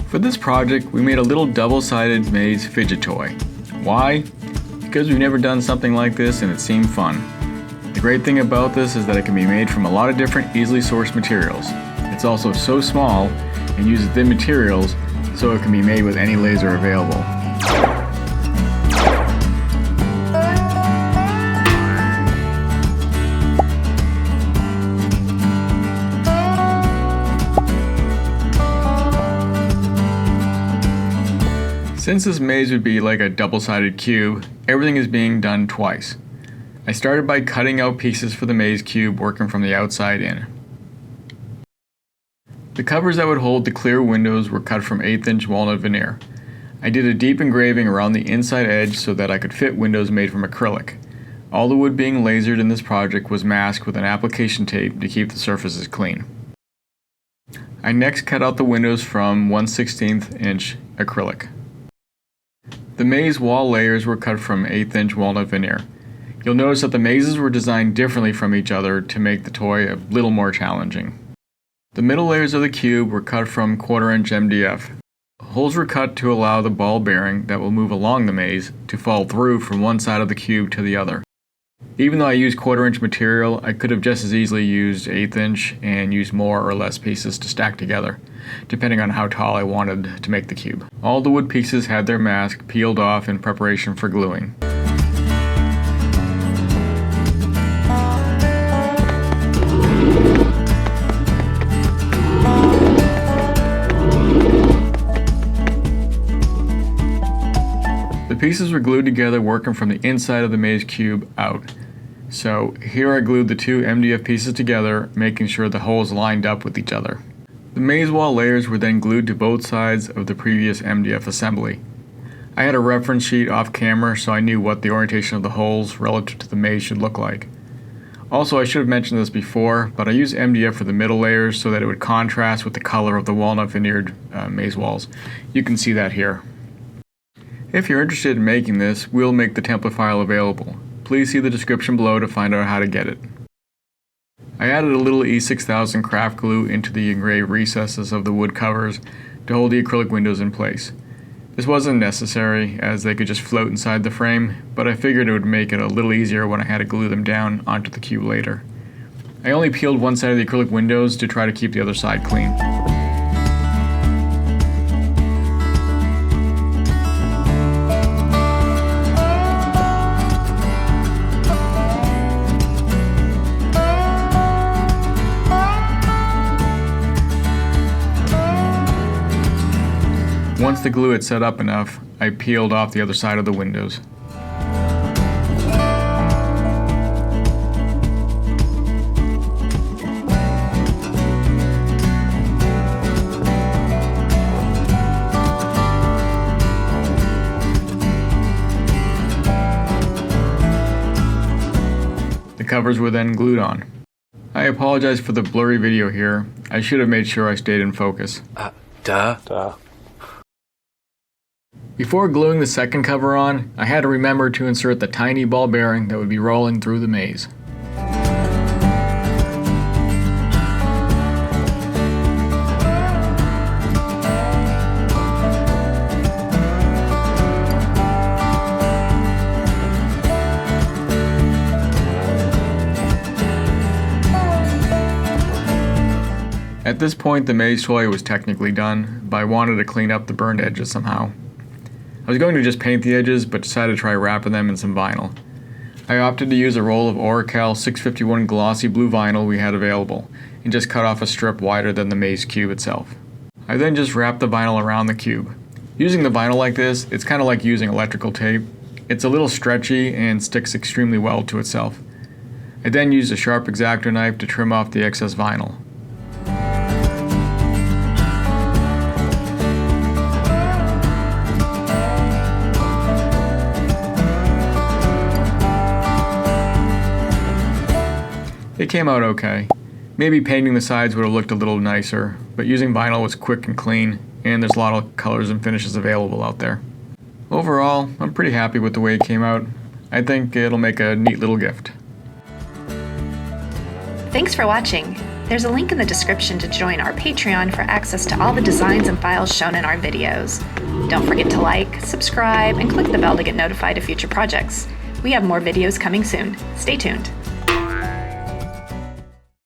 For this project, we made a little double-sided maze fidget toy. Why? Because we've never done something like this and it seemed fun. The great thing about this is that it can be made from a lot of different easily sourced materials. It's also so small and uses thin materials, so it can be made with any laser available. Since this maze would be like a double-sided cube, everything is being done twice. I started by cutting out pieces for the maze cube, working from the outside in. The covers that would hold the clear windows were cut from 1/8" walnut veneer. I did a deep engraving around the inside edge so that I could fit windows made from acrylic. All the wood being lasered in this project was masked with an application tape to keep the surfaces clean. I next cut out the windows from 1/16" acrylic. The maze wall layers were cut from 1/8" walnut veneer. You'll notice that the mazes were designed differently from each other to make the toy a little more challenging. The middle layers of the cube were cut from 1/4" MDF. Holes were cut to allow the ball bearing that will move along the maze to fall through from one side of the cube to the other. Even though I used 1/4" material, I could have just as easily used 1/8" and used more or less pieces to stack together, depending on how tall I wanted to make the cube. All the wood pieces had their mask peeled off in preparation for gluing. The pieces were glued together working from the inside of the maze cube out. So here I glued the two MDF pieces together, making sure the holes lined up with each other. The maze wall layers were then glued to both sides of the previous MDF assembly. I had a reference sheet off camera so I knew what the orientation of the holes relative to the maze should look like. Also, I should have mentioned this before, but I used MDF for the middle layers so that it would contrast with the color of the walnut veneered maze walls. You can see that here. If you're interested in making this, we'll make the template file available. Please see the description below to find out how to get it. I added a little E6000 craft glue into the engraved recesses of the wood covers to hold the acrylic windows in place. This wasn't necessary as they could just float inside the frame, but I figured it would make it a little easier when I had to glue them down onto the cube later. I only peeled one side of the acrylic windows to try to keep the other side clean. Once the glue had set up enough, I peeled off the other side of the windows. The covers were then glued on. I apologize for the blurry video here. I should have made sure I stayed in focus. Duh. Before gluing the second cover on, I had to remember to insert the tiny ball bearing that would be rolling through the maze. At this point, the maze toy was technically done, but I wanted to clean up the burned edges somehow. I was going to just paint the edges, but decided to try wrapping them in some vinyl. I opted to use a roll of Oracal 651 glossy blue vinyl we had available, and just cut off a strip wider than the maze cube itself. I then just wrapped the vinyl around the cube. Using the vinyl like this, it's kind of like using electrical tape. It's a little stretchy and sticks extremely well to itself. I then used a sharp X-Acto knife to trim off the excess vinyl. It came out okay. Maybe painting the sides would have looked a little nicer, but using vinyl was quick and clean, and there's a lot of colors and finishes available out there. Overall, I'm pretty happy with the way it came out. I think it'll make a neat little gift. Thanks for watching. There's a link in the description to join our Patreon for access to all the designs and files shown in our videos. Don't forget to like, subscribe, and click the bell to get notified of future projects. We have more videos coming soon. Stay tuned.